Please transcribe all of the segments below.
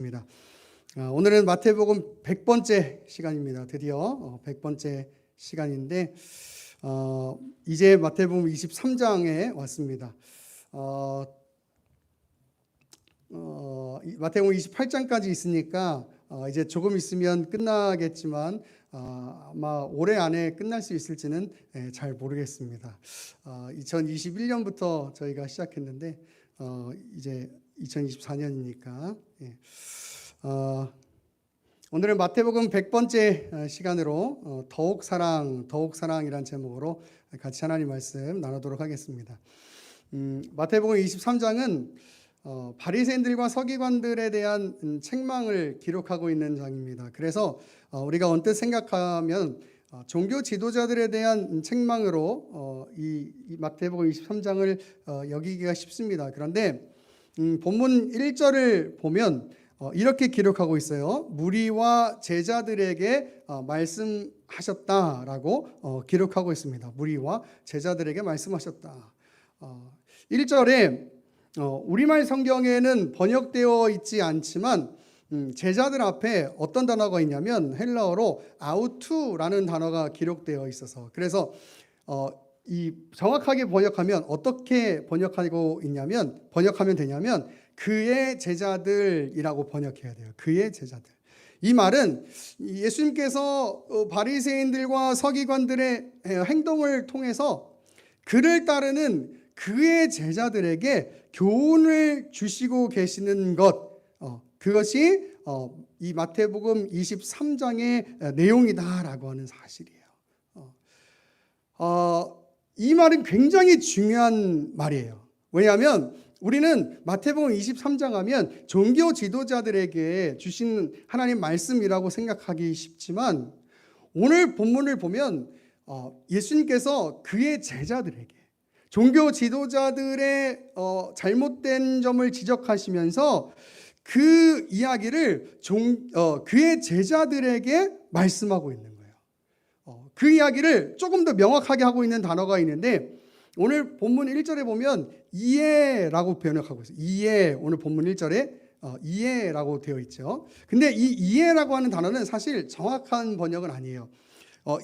입니다. 오늘은 마태복음 100번째 시간입니다. 드디어 100번째 시간인데 이제 마태복음 23장에 왔습니다. 마태복음 28장까지 있으니까 이제 조금 있으면 끝나겠지만 아마 올해 안에 끝날 수 있을지는 잘 모르겠습니다. 2021년부터 저희가 시작했는데 이제 2024년이니까 오늘은 마태복음 100번째 시간으로 더욱 사랑이란 제목으로 같이 하나님 말씀 나누도록 하겠습니다. 마태복음 23장은 바리새인들과 서기관들에 대한 책망을 기록하고 있는 장입니다. 그래서 우리가 언뜻 생각하면 종교 지도자들에 대한 책망으로 이 마태복음 23장을 여기기가 쉽습니다. 그런데 본문 1절을 보면 이렇게 기록하고 있어요. 무리와 제자들에게 말씀하셨다라고 기록하고 있습니다. 무리와 제자들에게 말씀하셨다. 1절에 우리말 성경에는 번역되어 있지 않지만 제자들 앞에 어떤 단어가 있냐면 헬라어로 아우투라는 단어가 기록되어 있어서, 그래서 이 정확하게 번역하면 어떻게 번역하면 되냐면 그의 제자들이라고 번역해야 돼요. 그의 제자들. 이 말은 예수님께서 바리새인들과 서기관들의 행동을 통해서 그를 따르는 그의 제자들에게 교훈을 주시고 계시는 것, 그것이 이 마태복음 23장의 내용이다라고 하는 사실이에요. 이 말은 굉장히 중요한 말이에요. 왜냐하면 우리는 마태복음 23장 하면 종교 지도자들에게 주신 하나님 말씀이라고 생각하기 쉽지만 오늘 본문을 보면 예수님께서 그의 제자들에게, 종교 지도자들의 잘못된 점을 지적하시면서 그 이야기를 그의 제자들에게 말씀하고 있는 거예요. 그 이야기를 조금 더 명확하게 하고 있는 단어가 있는데 오늘 본문 1절에 보면 이해라고 번역하고 있어요. 이해, 오늘 본문 1절에 이해라고 되어 있죠. 근데 이 이해라고 하는 단어는 사실 정확한 번역은 아니에요.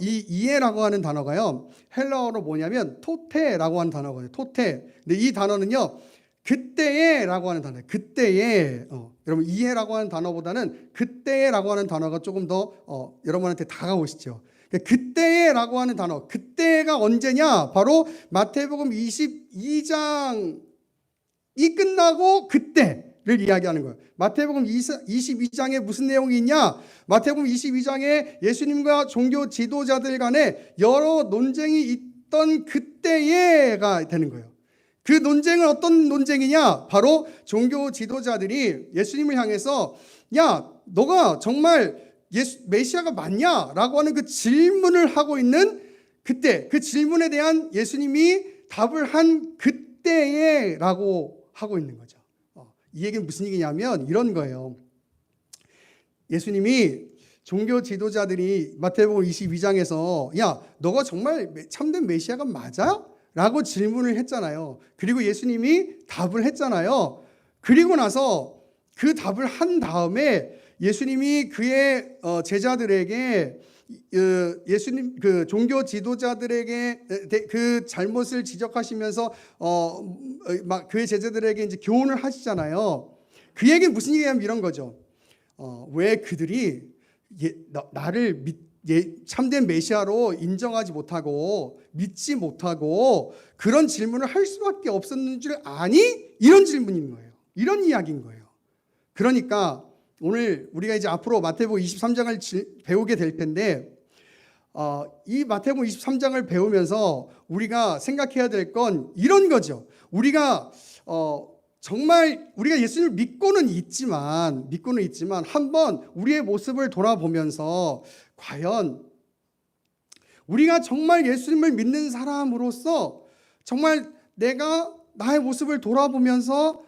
이 이해라고 하는 단어가요, 헬라어로 뭐냐면 토테라고 하는 단어거든요. 토테. 근데 이 단어는요, 그때에라고 하는 단어예요. 그때에. 여러분, 이해라고 하는 단어보다는 그때에라고 하는 단어가 조금 더 여러분한테 다가오시죠. 그때에라고 하는 단어, 그때가 언제냐? 바로 마태복음 22장이 끝나고 그때를 이야기하는 거예요. 마태복음 22장에 무슨 내용이 있냐? 마태복음 22장에 예수님과 종교 지도자들 간에 여러 논쟁이 있던 그때에가 되는 거예요. 그 논쟁은 어떤 논쟁이냐? 바로 종교 지도자들이 예수님을 향해서 야, 너가 정말 메시아가 맞냐? 라고 하는 그 질문을 하고 있는 그때, 그 질문에 대한 예수님이 답을 한 그때에 라고 하고 있는 거죠. 이 얘기는 무슨 얘기냐면 이런 거예요. 예수님이 종교 지도자들이 마태복음 22장에서 야, 너가 정말 참된 메시아가 맞아? 라고 질문을 했잖아요. 그리고 예수님이 답을 했잖아요. 그리고 나서 그 답을 한 다음에 예수님이 그의 제자들에게 예수님 그 종교 지도자들에게 그 잘못을 지적하시면서 막 그의 제자들에게 이제 교훈을 하시잖아요. 그 얘기는 무슨 얘기냐면 이런 거죠. 왜 그들이 나를 참된 메시아로 인정하지 못하고 믿지 못하고 그런 질문을 할 수밖에 없었는 줄 아니? 이런 질문인 거예요. 이런 이야기인 거예요. 그러니까 오늘 우리가 이제 앞으로 마태복음 23장을 배우게 될 텐데 이 마태복음 23장을 배우면서 우리가 생각해야 될 건 이런 거죠. 우리가 정말 우리가 예수님을 믿고는 있지만 한번 우리의 모습을 돌아보면서 과연 우리가 정말 예수님을 믿는 사람으로서 정말 내가 나의 모습을 돌아보면서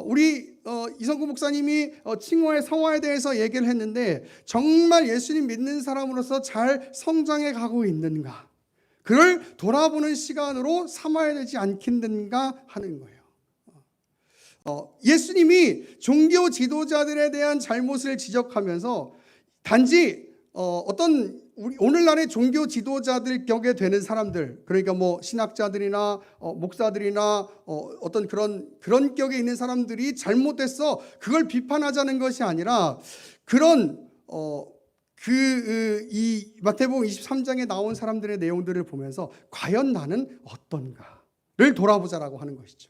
우리 이성구 목사님이 칭호의 성화에 대해서 얘기를 했는데 정말 예수님 믿는 사람으로서 잘 성장해 가고 있는가, 그걸 돌아보는 시간으로 삼아야 되지 않겠는가 하는 거예요. 예수님이 종교 지도자들에 대한 잘못을 지적하면서 단지 어떤 오늘날의 종교 지도자들 격에 되는 사람들, 그러니까 뭐 신학자들이나 목사들이나 어떤 그런 격에 있는 사람들이 잘못됐어, 그걸 비판하자는 것이 아니라 그런 이 마태복음 23장에 나온 사람들의 내용들을 보면서 과연 나는 어떤가를 돌아보자라고 하는 것이죠.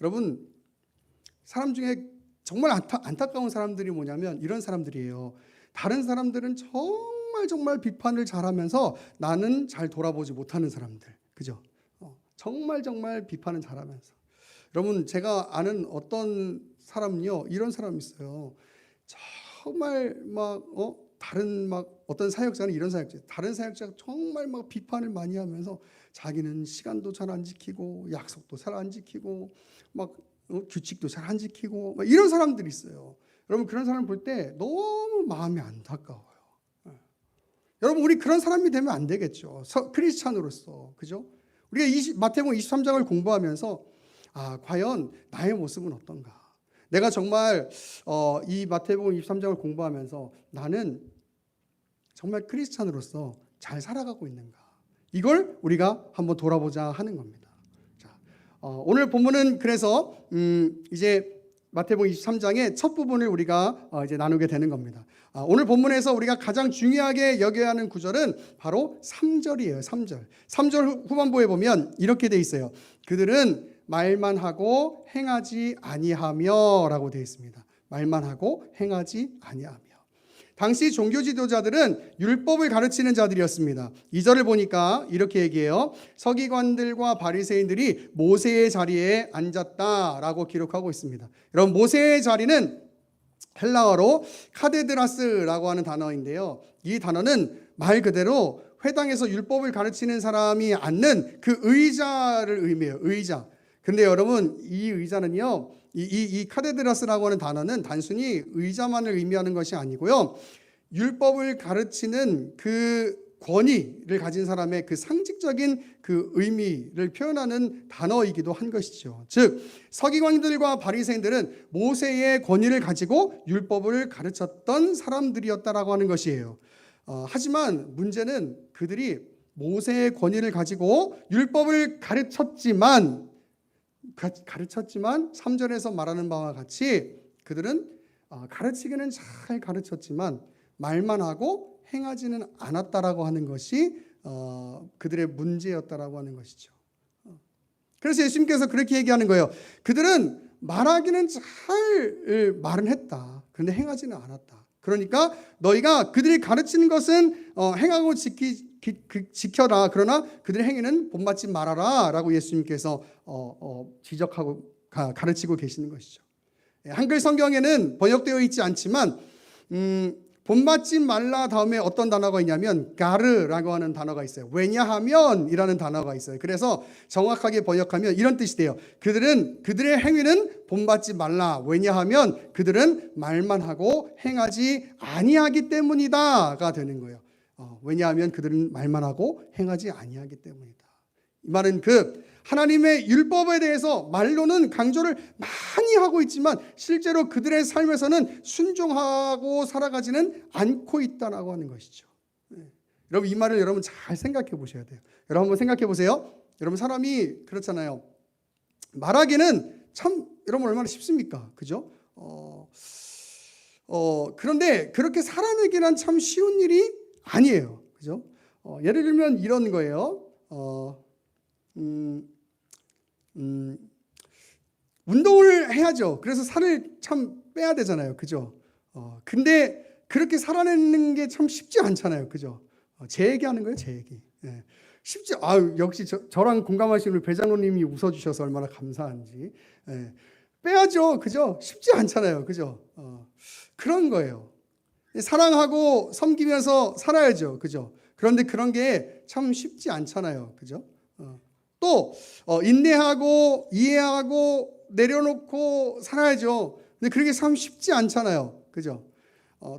여러분, 사람 중에 정말 안타까운 사람들이 뭐냐면 이런 사람들이에요. 다른 사람들은 정말 비판을 잘하면서 나는 잘 돌아보지 못하는 사람들, 그죠? 정말 비판을 잘하면서. 여러분, 제가 아는 어떤 사람은요, 이런 사람이 있어요. 정말 다른 어떤 사역자는 이런 사역자, 다른 사역자가 정말 비판을 많이 하면서 자기는 시간도 잘 안 지키고 약속도 잘 안 지키고 규칙도 잘 안 지키고 이런 사람들이 있어요. 여러분, 그런 사람 볼 때 너무 마음이 안타까워요. 여러분, 우리 그런 사람이 되면 안 되겠죠. 크리스찬으로서, 그죠? 우리가 마태복음 23장을 공부하면서 과연 나의 모습은 어떤가? 내가 정말 이 마태복음 23장을 공부하면서 나는 정말 크리스찬으로서 잘 살아가고 있는가? 이걸 우리가 한번 돌아보자 하는 겁니다. 자, 오늘 본문은 그래서 이제 마태복음 23장의 첫 부분을 우리가 이제 나누게 되는 겁니다. 오늘 본문에서 우리가 가장 중요하게 여겨야 하는 구절은 바로 3절이에요. 3절 후반부에 보면 이렇게 돼 있어요. 그들은 말만 하고 행하지 아니하며 라고 되어 있습니다. 말만 하고 행하지 아니하며. 당시 종교 지도자들은 율법을 가르치는 자들이었습니다. 2절을 보니까 이렇게 얘기해요. 서기관들과 바리새인들이 모세의 자리에 앉았다라고 기록하고 있습니다. 여러분, 모세의 자리는 헬라어로 카데드라스라고 하는 단어인데요. 이 단어는 말 그대로 회당에서 율법을 가르치는 사람이 앉는 그 의자를 의미해요. 의자. 근데 여러분, 이 의자는요, 이 카데드라스라고 하는 단어는 단순히 의자만을 의미하는 것이 아니고요, 율법을 가르치는 그 권위를 가진 사람의 그 상징적인 그 의미를 표현하는 단어이기도 한 것이죠. 즉, 서기관들과 바리새인들은 모세의 권위를 가지고 율법을 가르쳤던 사람들이었다라고 하는 것이에요. 하지만 문제는 그들이 모세의 권위를 가지고 율법을 가르쳤지만 3절에서 말하는 바와 같이 그들은 가르치기는 잘 가르쳤지만 말만 하고 행하지는 않았다라고 하는 것이 그들의 문제였다라고 하는 것이죠. 그래서 예수님께서 그렇게 얘기하는 거예요. 그들은 말하기는 잘 말은 했다. 그런데 행하지는 않았다. 그러니까 너희가 그들이 가르치는 것은 행하고 지켜라. 그러나 그들의 행위는 본받지 말아라 라고 예수님께서 지적하고 가르치고 계시는 것이죠. 한글 성경에는 번역되어 있지 않지만 본받지 말라 다음에 어떤 단어가 있냐면 가르라고 하는 단어가 있어요. 왜냐하면 이라는 단어가 있어요. 그래서 정확하게 번역하면 이런 뜻이 돼요. 그들의 행위는 본받지 말라. 왜냐하면 그들은 말만 하고 행하지 아니하기 때문이다가 되는 거예요. 왜냐하면 그들은 말만 하고 행하지 아니하기 때문이다. 이 말은 하나님의 율법에 대해서 말로는 강조를 많이 하고 있지만 실제로 그들의 삶에서는 순종하고 살아가지는 않고 있다라고 하는 것이죠. 여러분, 이 말을 여러분 잘 생각해 보셔야 돼요. 여러분 한번 생각해 보세요. 여러분, 사람이 그렇잖아요. 말하기는 참 여러분 얼마나 쉽습니까? 그죠? 그런데 그렇게 살아내기란 참 쉬운 일이 아니에요. 그죠? 예를 들면 이런 거예요. 운동을 해야죠. 그래서 살을 참 빼야 되잖아요. 그죠? 근데 그렇게 살아내는 게 참 쉽지 않잖아요. 그죠? 제 얘기하는 거예요. 제 얘기. 예. 역시 저랑 공감하시는 우리 배장로님이 웃어주셔서 얼마나 감사한지. 예. 빼야죠. 그죠? 쉽지 않잖아요. 그죠? 그런 거예요. 사랑하고 섬기면서 살아야죠. 그죠? 그런데 그런 게 참 쉽지 않잖아요. 그죠? 또 인내하고 이해하고 내려놓고 살아야죠. 근데 그게 참 쉽지 않잖아요. 그죠?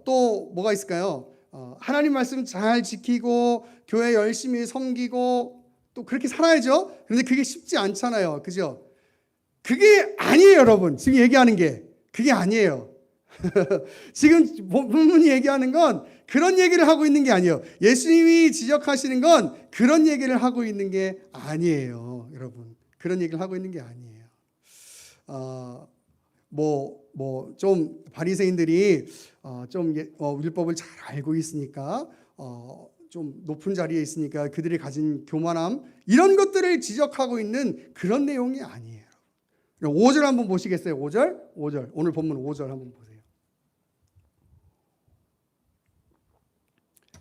또 뭐가 있을까요? 하나님 말씀 잘 지키고 교회 열심히 섬기고 또 그렇게 살아야죠. 그런데 그게 쉽지 않잖아요. 그죠? 그게 아니에요, 여러분. 지금 얘기하는 게 그게 아니에요. 지금 본문이 얘기하는 건 그런 얘기를 하고 있는 게 아니에요. 예수님이 지적하시는 건 그런 얘기를 하고 있는 게 아니에요, 여러분. 그런 얘기를 하고 있는 게 아니에요. 좀 바리새인들이 좀 율법을 잘 알고 있으니까 좀 높은 자리에 있으니까 그들이 가진 교만함 이런 것들을 지적하고 있는 그런 내용이 아니에요. 5절 한번 보시겠어요? 5절. 오늘 본문 5절 한번 보세요.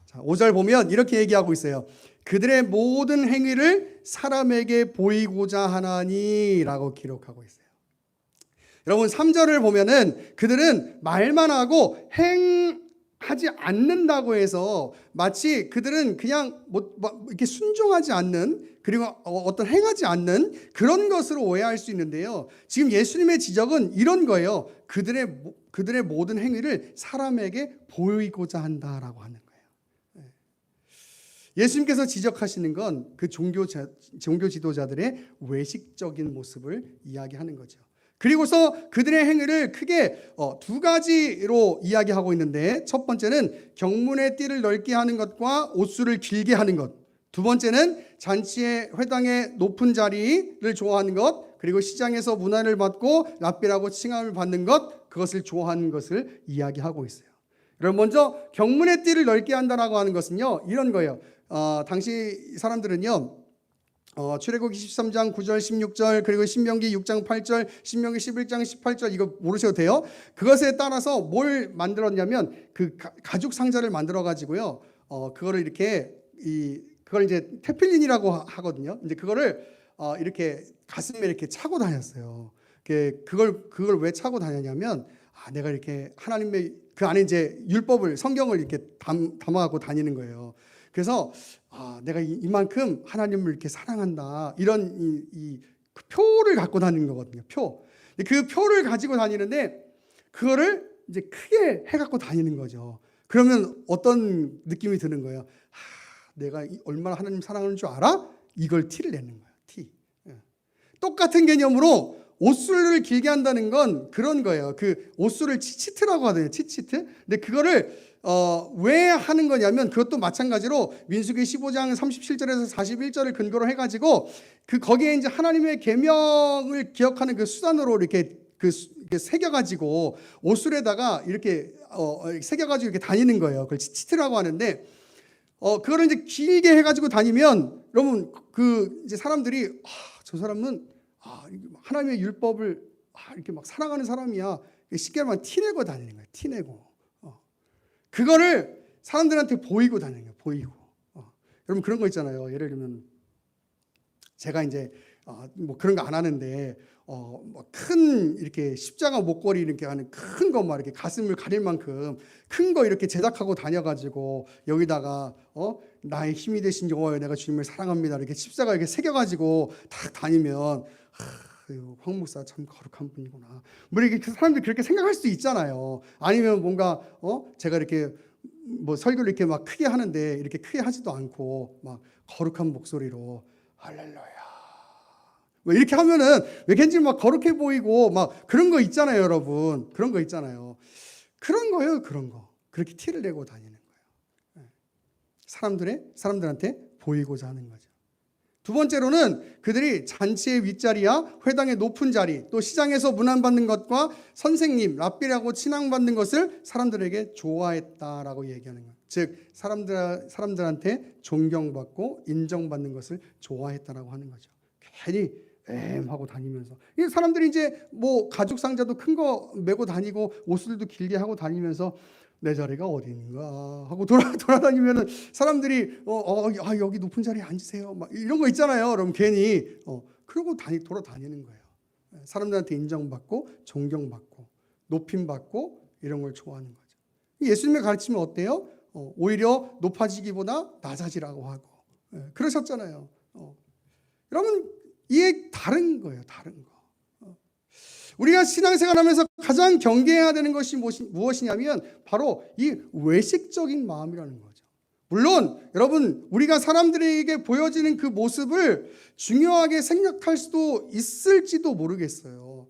자, 5절 보면 이렇게 얘기하고 있어요. 그들의 모든 행위를 사람에게 보이고자 하나니라고 기록하고 있어요. 여러분 3절을 보면은 그들은 말만 하고 행하지 않는다고 해서 마치 그들은 그냥 이렇게 순종하지 않는 그리고 어떤 행하지 않는 그런 것으로 오해할 수 있는데요. 지금 예수님의 지적은 이런 거예요. 그들의 모든 행위를 사람에게 보이고자 한다라고 하는 거예요. 예수님께서 지적하시는 건 그 종교 지도자들의 외식적인 모습을 이야기하는 거죠. 그리고서 그들의 행위를 크게 두 가지로 이야기하고 있는데 첫 번째는 경문의 띠를 넓게 하는 것과 옷수를 길게 하는 것. 두 번째는 잔치의 회당의 높은 자리를 좋아하는 것 그리고 시장에서 문화를 받고 랍비라고 칭함을 받는 것 그것을 좋아하는 것을 이야기하고 있어요. 그럼 먼저 경문의 띠를 넓게 한다라고 하는 것은요 이런 거예요. 당시 사람들은요 출애굽기 13장 9절 16절 그리고 신명기 6장 8절 신명기 11장 18절 이거 모르셔도 돼요. 그것에 따라서 뭘 만들었냐면 그 가죽 상자를 만들어 가지고요 그거를 이렇게 그걸 이제 테필린이라고 하거든요. 이제 그거를 이렇게 가슴에 이렇게 차고 다녔어요. 그걸 왜 차고 다녔냐면 내가 이렇게 하나님의 그 안에 이제 율법을 성경을 이렇게 담아갖고 다니는 거예요. 그래서 내가 이만큼 하나님을 이렇게 사랑한다 이런 그 표를 갖고 다니는 거거든요. 그 표를 가지고 다니는데 그거를 이제 크게 해갖고 다니는 거죠. 그러면 어떤 느낌이 드는 거예요? 내가 얼마나 하나님 사랑하는 줄 알아? 이걸 티를 내는 거예요. 티. 똑같은 개념으로 옷술을 길게 한다는 건 그런 거예요. 그 옷술을 치치트라고 하거든요. 치치트. 근데 그거를 왜 하는 거냐면 그것도 마찬가지로 민수기 15장 37절에서 41절을 근거로 해가지고 거기에 이제 하나님의 계명을 기억하는 그 수단으로 이렇게 새겨가지고 옷술에다가 이렇게 새겨가지고 이렇게 다니는 거예요. 그걸 치치트라고 하는데 그거를 이제 길게 해가지고 다니면 여러분 이제 사람들이 저 사람은 하나님의 율법을 이렇게 막 사랑하는 사람이야. 쉽게 말하면 티내고 다니는 거예요. 티내고. 그거를 사람들한테 보이고 다니는 거예요. 보이고. 여러분 그런 거 있잖아요. 예를 들면 제가 이제 뭐 그런 거 안 하는데 큰 이렇게 십자가 목걸이 이렇게 하는 큰 거 막 이렇게 가슴을 가릴 만큼 큰 거 이렇게 제작하고 다녀가지고 여기다가 나의 힘이 되신 여호와여 내가 주님을 사랑합니다 이렇게 십자가 이렇게 새겨가지고 딱 다니면 황 목사 참 거룩한 분이구나. 뭐 이렇게 사람들이 그렇게 생각할 수 있잖아요. 아니면 뭔가 제가 이렇게 뭐 설교를 이렇게 막 크게 하는데 이렇게 크게 하지도 않고 막 거룩한 목소리로 할렐루야. 뭐 이렇게 하면은 왜 괜히 막 거룩해 보이고 막 그런 거 있잖아요, 여러분. 그런 거 있잖아요. 그런 거예요, 그런 거. 그렇게 티를 내고 다니는 거예요. 사람들한테 보이고자 하는 거죠. 두 번째로는 그들이 잔치의 윗자리야 회당의 높은 자리 또 시장에서 문안받는 것과 선생님 랍비라고 칭함받는 것을 사람들에게 좋아했다라고 얘기하는 거예요. 즉 사람들한테 존경받고 인정받는 것을 좋아했다라고 하는 거죠. 괜히 하고 다니면서 이 사람들이 이제 뭐 가죽 상자도 큰 거 메고 다니고 옷들도 길게 하고 다니면서 내 자리가 어디인가 하고 돌아다니면은 사람들이 여기 높은 자리에 앉으세요 막 이런 거 있잖아요. 그럼 괜히 그러고 돌아다니는 거예요. 사람들한테 인정받고 존경받고 높임받고 이런 걸 좋아하는 거죠. 예수님의 가르침은 어때요? 오히려 높아지기보다 낮아지라고 하고 그러셨잖아요. 여러분 이게 다른 거예요. 다른 거. 우리가 신앙생활하면서 가장 경계해야 되는 것이 무엇이냐면 바로 이 외식적인 마음이라는 거죠. 물론 여러분 우리가 사람들에게 보여지는 그 모습을 중요하게 생각할 수도 있을지도 모르겠어요.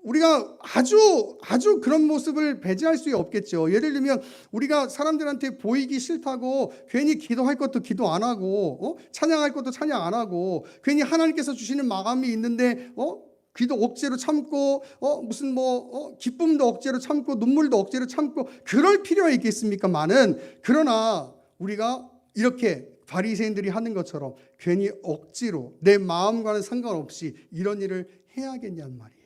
우리가 아주 그런 모습을 배제할 수 없겠죠. 예를 들면 우리가 사람들한테 보이기 싫다고 괜히 기도할 것도 기도 안 하고 찬양할 것도 찬양 안 하고 괜히 하나님께서 주시는 마감이 있는데 기도 억지로 참고 무슨 기쁨도 억지로 참고 눈물도 억지로 참고 그럴 필요가 있겠습니까만은, 그러나 우리가 이렇게 바리새인들이 하는 것처럼 괜히 억지로 내 마음과는 상관없이 이런 일을 해야겠냐는 말이에요.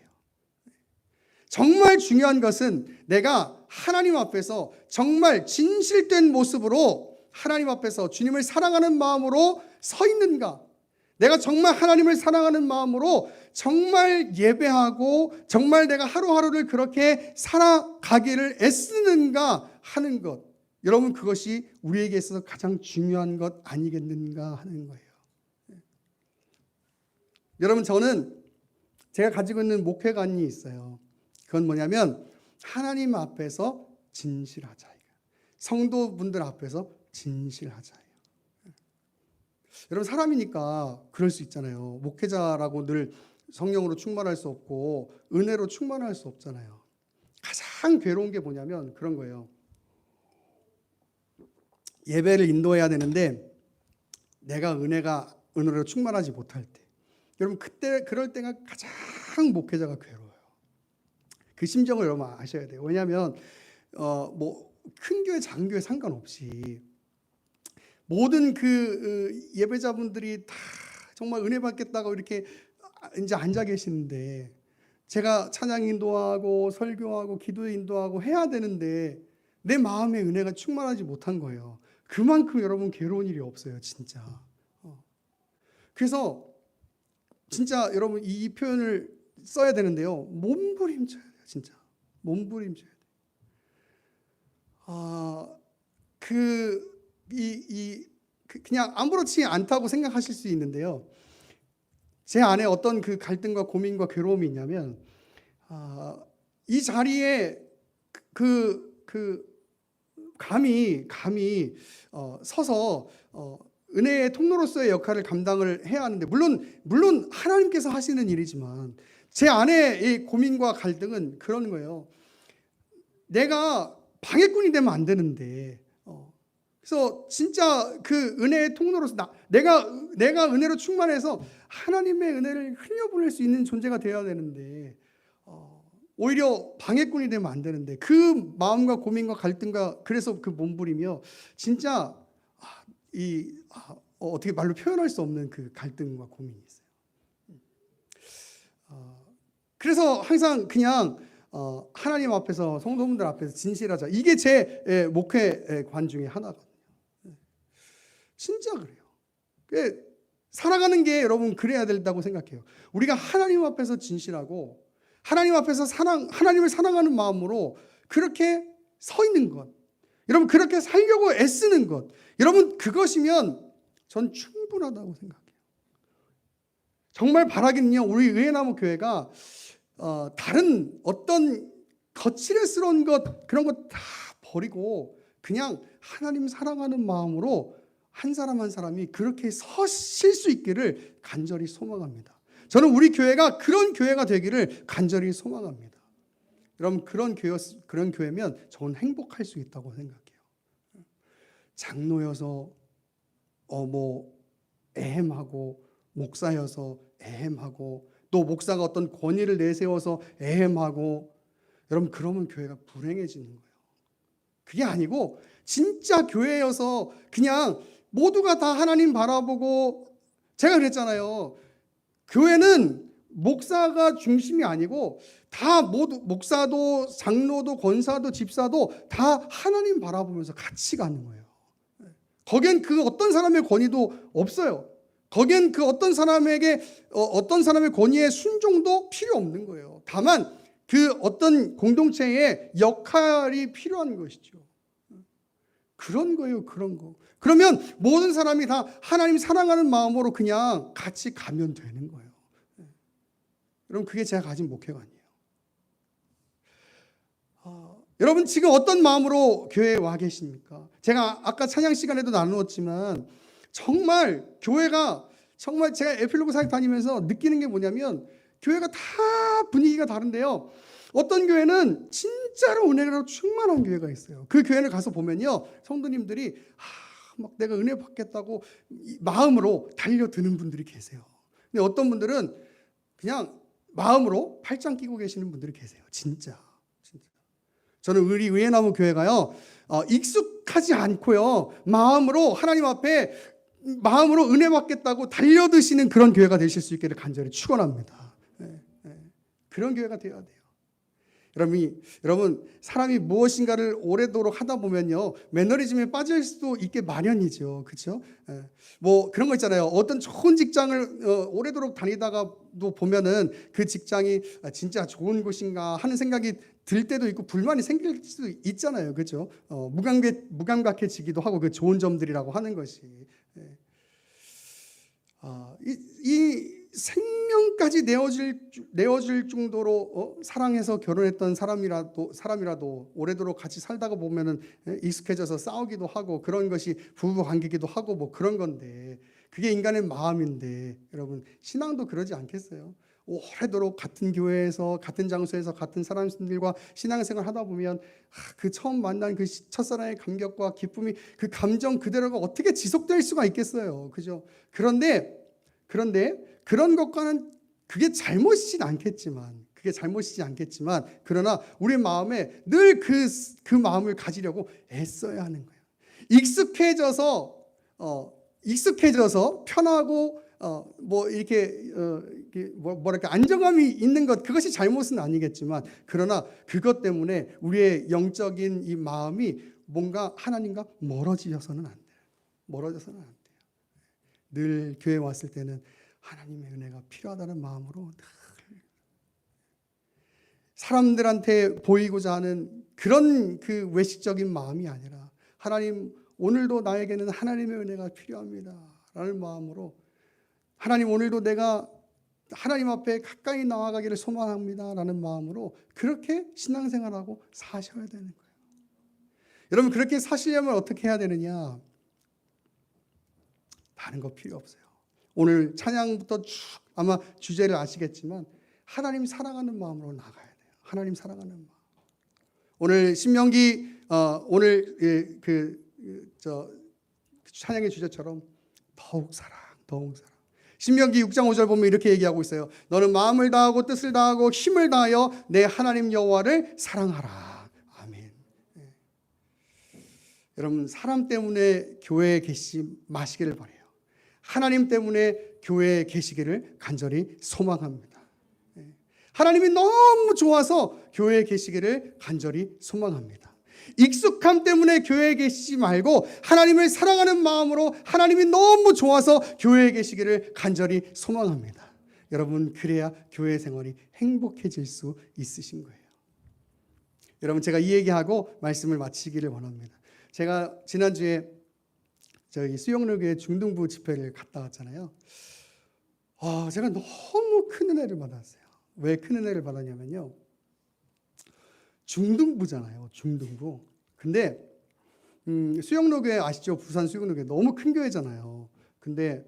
정말 중요한 것은 내가 하나님 앞에서 정말 진실된 모습으로 하나님 앞에서 주님을 사랑하는 마음으로 서 있는가, 내가 정말 하나님을 사랑하는 마음으로 정말 예배하고 정말 내가 하루하루를 그렇게 살아가기를 애쓰는가 하는 것, 여러분 그것이 우리에게 있어서 가장 중요한 것 아니겠는가 하는 거예요. 여러분 저는 제가 가지고 있는 목회관이 있어요. 그건 뭐냐면 하나님 앞에서 진실하자, 성도분들 앞에서 진실하자. 여러분 사람이니까 그럴 수 있잖아요. 목회자라고 늘 성령으로 충만할 수 없고 은혜로 충만할 수 없잖아요. 가장 괴로운 게 뭐냐면 그런 거예요. 예배를 인도해야 되는데 내가 은혜로 충만하지 못할 때, 여러분 그럴 때가 가장 목회자가 괴로워요. 그 심정을 여러분 아셔야 돼요. 왜냐하면 큰 교회 작은 교회 상관없이 모든 그 예배자분들이 다 정말 은혜 받겠다고 이렇게 이제 앉아 계시는데 제가 찬양 인도하고 설교하고 기도 인도하고 해야 되는데 내 마음에 은혜가 충만하지 못한 거예요. 그만큼 여러분 괴로운 일이 없어요, 진짜. 그래서 진짜 여러분 이 표현을 써야 되는데요. 몸부림쳐야 돼요, 진짜. 몸부림쳐야 돼요. 그냥 아무렇지 않다고 생각하실 수 있는데요. 제 안에 어떤 그 갈등과 고민과 괴로움이 있냐면 이 자리에 감히 서서 은혜의 통로로서의 역할을 감당을 해야 하는데, 물론 하나님께서 하시는 일이지만 제 안에 이 고민과 갈등은 그런 거예요. 내가 방해꾼이 되면 안 되는데, 그래서 진짜 그 은혜의 통로로서 내가 은혜로 충만해서 하나님의 은혜를 흘려보낼 수 있는 존재가 되어야 되는데 오히려 방해꾼이 되면 안 되는데, 그 마음과 고민과 갈등과 그래서 그 몸부림이요, 진짜 어떻게 말로 표현할 수 없는 그 갈등과 고민이 있어요. 그래서 항상 그냥 하나님 앞에서 성도분들 앞에서 진실하자, 이게 제 목회관 중에 하나거든요. 진짜 그래요. 살아가는 게 여러분 그래야 된다고 생각해요. 우리가 하나님 앞에서 진실하고 하나님 앞에서 하나님을 사랑하는 마음으로 그렇게 서 있는 것, 여러분 그렇게 살려고 애쓰는 것, 여러분 그것이면 전 충분하다고 생각해요. 정말 바라기는요, 우리 의회나무 교회가 다른 어떤 거칠스러운 것 그런 것 다 버리고 그냥 하나님 사랑하는 마음으로 한 사람 한 사람이 그렇게 서실 수 있기를 간절히 소망합니다. 저는 우리 교회가 그런 교회가 되기를 간절히 소망합니다. 여러분 그런 교회면 저는 행복할 수 있다고 생각해요. 장로여서 애헴하고 목사여서 애헴하고 또 목사가 어떤 권위를 내세워서 애헴하고, 여러분 그러면 교회가 불행해지는 거예요. 그게 아니고 진짜 교회여서 그냥 모두가 다 하나님 바라보고, 제가 그랬잖아요. 교회는 목사가 중심이 아니고 다 모두 목사도 장로도 권사도 집사도 다 하나님 바라보면서 같이 가는 거예요. 거기엔 그 어떤 사람의 권위도 없어요. 거기엔 그 어떤 사람의 권위의 순종도 필요 없는 거예요. 다만 그 어떤 공동체의 역할이 필요한 것이죠. 그런 거예요, 그런 거. 그러면 모든 사람이 다 하나님 사랑하는 마음으로 그냥 같이 가면 되는 거예요. 여러분 그게 제가 가진 목회관이에요. 여러분 지금 어떤 마음으로 교회에 와 계십니까? 제가 아까 찬양 시간에도 나누었지만 정말 교회가 정말 제가 에필로그 사역 다니면서 느끼는 게 뭐냐면 교회가 다 분위기가 다른데요. 어떤 교회는 진짜로 은혜로 충만한 교회가 있어요. 그 교회를 가서 보면요. 성도님들이 막 내가 은혜 받겠다고 마음으로 달려드는 분들이 계세요. 근데 어떤 분들은 그냥 마음으로 팔짱 끼고 계시는 분들이 계세요. 진짜. 저는 우리 의회나무 교회가요. 익숙하지 않고요. 마음으로 하나님 앞에 마음으로 은혜 받겠다고 달려드시는 그런 교회가 되실 수 있기를 간절히 축원합니다. 그런 교회가 되어야 돼요. 여러분 사람이 무엇인가를 오래도록 하다 보면요 매너리즘에 빠질 수도 있게 마련이죠. 그렇죠? 뭐 그런 거 있잖아요. 어떤 좋은 직장을 오래도록 다니다가도 보면은 그 직장이 진짜 좋은 곳인가 하는 생각이 들 때도 있고 불만이 생길 수도 있잖아요. 그렇죠? 무감각해지기도 하고 그 좋은 점들이라고 하는 것이 이 생명까지 내어줄 정도로 사랑해서 결혼했던 사람이라도 오래도록 같이 살다가 보면은 익숙해져서 싸우기도 하고 그런 것이 부부 관계기도 하고 뭐 그런 건데 그게 인간의 마음인데 여러분 신앙도 그러지 않겠어요? 오래도록 같은 교회에서 같은 장소에서 같은 사람들과 신앙생활 하다 보면 그 처음 만난 그 첫사랑의 감격과 기쁨이 그 감정 그대로가 어떻게 지속될 수가 있겠어요? 그죠? 그런데 그런 것과는 그게 잘못이진 않겠지만 그러나 우리 마음에 늘 그 마음을 가지려고 애써야 하는 거예요. 익숙해져서 편하고 뭐 이렇게 뭐랄까 안정감이 있는 것 그것이 잘못은 아니겠지만 그러나 그것 때문에 우리의 영적인 이 마음이 뭔가 하나님과 멀어져서는 안 돼요. 늘 교회 왔을 때는 하나님의 은혜가 필요하다는 마음으로 늘 사람들한테 보이고자 하는 그런 그 외식적인 마음이 아니라 하나님 오늘도 나에게는 하나님의 은혜가 필요합니다 라는 마음으로 하나님 오늘도 내가 하나님 앞에 가까이 나아가기를 소망합니다 라는 마음으로 그렇게 신앙생활하고 사셔야 되는 거예요. 여러분 그렇게 사시려면 어떻게 해야 되느냐? 다른 거 필요 없어요. 오늘 찬양부터 쭉 아마 주제를 아시겠지만 하나님 사랑하는 마음으로 나가야 돼요. 하나님 사랑하는 마음. 오늘 신명기 오늘 찬양의 주제처럼 더욱 사랑. 신명기 6장 5절 보면 이렇게 얘기하고 있어요. 너는 마음을 다하고 뜻을 다하고 힘을 다하여 내 하나님 여호와를 사랑하라. 아멘. 여러분 사람 때문에 교회에 계시지 마시기를 바라요. 하나님 때문에 교회에 계시기를 간절히 소망합니다. 하나님이 너무 좋아서 교회에 계시기를 간절히 소망합니다. 익숙함 때문에 교회에 계시지 말고 하나님을 사랑하는 마음으로 하나님이 너무 좋아서 교회에 계시기를 간절히 소망합니다. 여러분 그래야 교회 생활이 행복해질 수 있으신 거예요. 여러분 제가 이 얘기하고 말씀을 마치기를 원합니다. 제가 지난주에 저희 수영로교회 중등부 집회를 갔다 왔잖아요. 제가 너무 큰 은혜를 받았어요. 왜 큰 은혜를 받았냐면요. 중등부잖아요. 중등부. 근데 수영로교회 아시죠? 부산 수영로교회 너무 큰 교회잖아요. 근데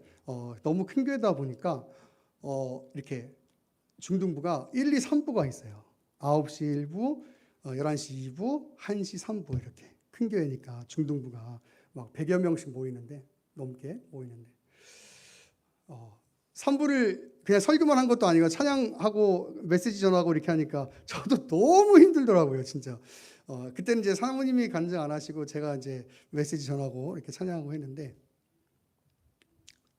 너무 큰 교회다 보니까 이렇게 중등부가 1, 2, 3부가 있어요. 9시 1부, 11시 2부, 1시 3부 이렇게 큰 교회니까 중등부가 막 100여 명씩 넘게 모이는데 3부를 그냥 설교만 한 것도 아니고 찬양하고 메시지 전하고 이렇게 하니까 저도 너무 힘들더라고요, 진짜. 그때는 이제 사모님이 간증 안 하시고 제가 이제 메시지 전하고 이렇게 찬양하고 했는데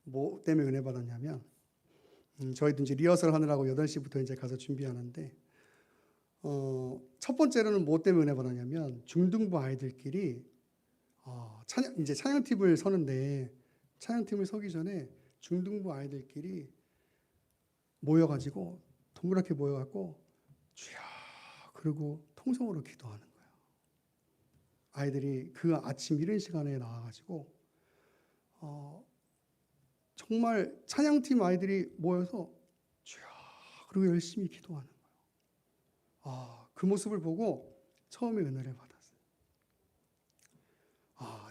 뭐 때문에 은혜 받았냐면 저희도 이제 리허설 하느라고 8시부터 이제 가서 준비하는데 첫 번째로는 뭐 때문에 은혜 받았냐면 중등부 아이들끼리 이제 찬양팀을 서는데 찬양팀을 서기 전에 중등부 아이들끼리 모여가지고 동그랗게 모여갖고 주여 그리고 통성으로 기도하는 거예요. 아이들이 그 아침 이른 시간에 나와가지고 정말 찬양팀 아이들이 모여서 주여 그리고 열심히 기도하는 거예요. 그 모습을 보고 처음에 은혜를 받았어요.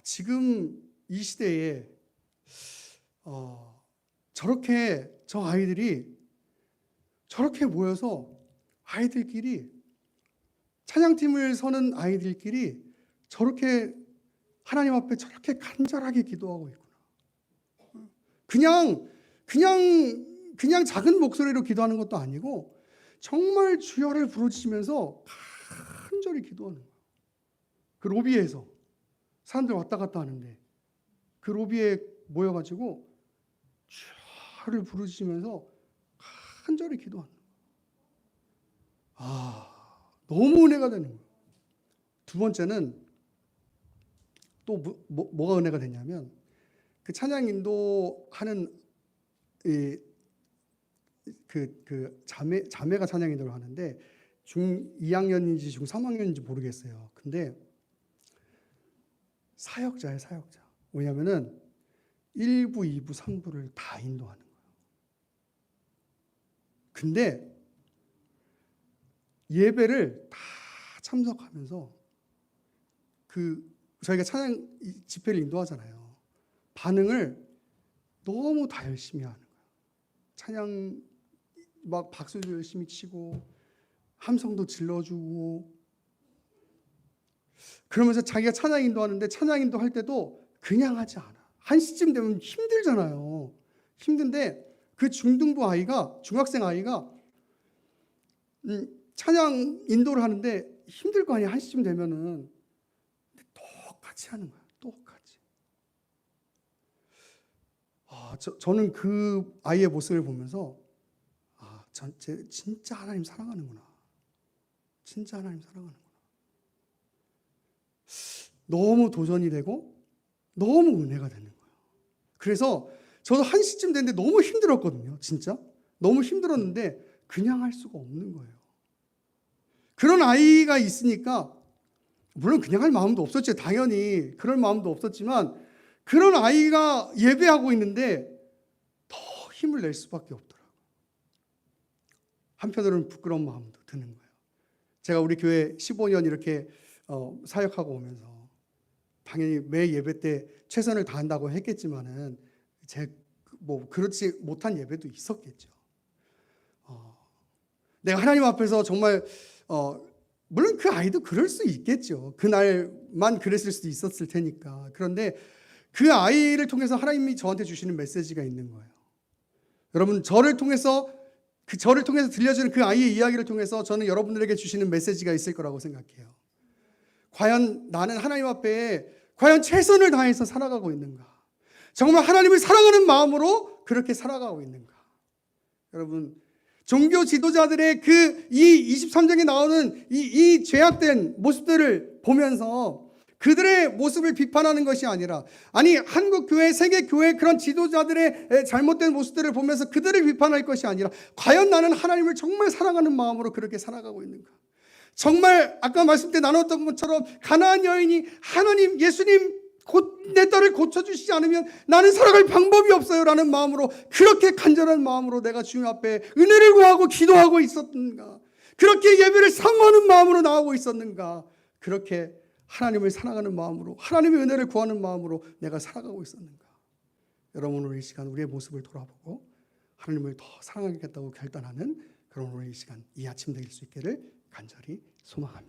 지금 이 시대에 저렇게 저 아이들이 저렇게 모여서 아이들끼리 찬양팀을 서는 아이들끼리 저렇게 하나님 앞에 저렇게 간절하게 기도하고 있구나. 그냥 작은 목소리로 기도하는 것도 아니고 정말 주여를 부르짖으면서 간절히 기도하는 거예요. 그 로비에서 사람들 왔다 갔다 하는데 그 로비에 모여가지고 주여를 부르짖으면서 간절히 기도하는 거예요. 너무 은혜가 되는 거예요. 두 번째는 또 뭐가 은혜가 되냐면 그 찬양 인도하는 그 자매가 찬양 인도를 하는데 중 2학년인지 중 3학년인지 모르겠어요. 근데 사역자예요, 사역자. 왜냐면은 1부, 2부, 3부를 다 인도하는 거예요. 근데 예배를 다 참석하면서 저희가 찬양 집회를 인도하잖아요. 반응을 너무 다 열심히 하는 거예요. 찬양 막 박수도 열심히 치고 함성도 질러주고 그러면서 자기가 찬양 인도하는데 찬양 인도할 때도 그냥 하지 않아. 1시쯤 되면 힘들잖아요. 힘든데 그 중학생 아이가 찬양 인도를 하는데 힘들 거 아니야. 1시쯤 되면은. 근데 똑같이 하는 거야. 똑같이. 저는 그 아이의 모습을 보면서 진짜 하나님 사랑하는구나. 진짜 하나님 사랑하는구나. 너무 도전이 되고 너무 은혜가 되는 거예요. 그래서 저도 1시쯤 됐는데 너무 힘들었거든요. 진짜. 너무 힘들었는데 그냥 할 수가 없는 거예요. 그런 아이가 있으니까 물론 그냥 할 마음도 없었죠. 당연히 그럴 마음도 없었지만 그런 아이가 예배하고 있는데 더 힘을 낼 수밖에 없더라고요. 한편으로는 부끄러운 마음도 드는 거예요. 제가 우리 교회 15년 이렇게 사역하고 오면서 당연히 매 예배 때 최선을 다한다고 했겠지만은 그렇지 못한 예배도 있었겠죠. 내가 하나님 앞에서 정말 물론 그 아이도 그럴 수 있겠죠. 그날만 그랬을 수도 있었을 테니까. 그런데 그 아이를 통해서 하나님이 저한테 주시는 메시지가 있는 거예요. 여러분 저를 통해서 들려주는 그 아이의 이야기를 통해서 저는 여러분들에게 주시는 메시지가 있을 거라고 생각해요. 과연 나는 하나님 앞에 과연 최선을 다해서 살아가고 있는가? 정말 하나님을 사랑하는 마음으로 그렇게 살아가고 있는가? 여러분 종교 지도자들의 이 23장에 나오는 이 죄악된 모습들을 보면서 그들의 모습을 비판하는 것이 아니라 한국교회, 세계교회 그런 지도자들의 잘못된 모습들을 보면서 그들을 비판할 것이 아니라 과연 나는 하나님을 정말 사랑하는 마음으로 그렇게 살아가고 있는가? 정말 아까 말씀 때 나눴던 것처럼 가나안 여인이 하나님, 예수님 내 딸을 고쳐주시지 않으면 나는 살아갈 방법이 없어요 라는 마음으로 그렇게 간절한 마음으로 내가 주님 앞에 은혜를 구하고 기도하고 있었는가? 그렇게 예배를 사모하는 마음으로 나오고 있었는가? 그렇게 하나님을 사랑하는 마음으로 하나님의 은혜를 구하는 마음으로 내가 살아가고 있었는가? 여러분 오늘 이 시간 우리의 모습을 돌아보고 하나님을 더 사랑하겠다고 결단하는 그런 오늘 이 시간 이 아침 되길 수 있기를 간절히 소망합니다.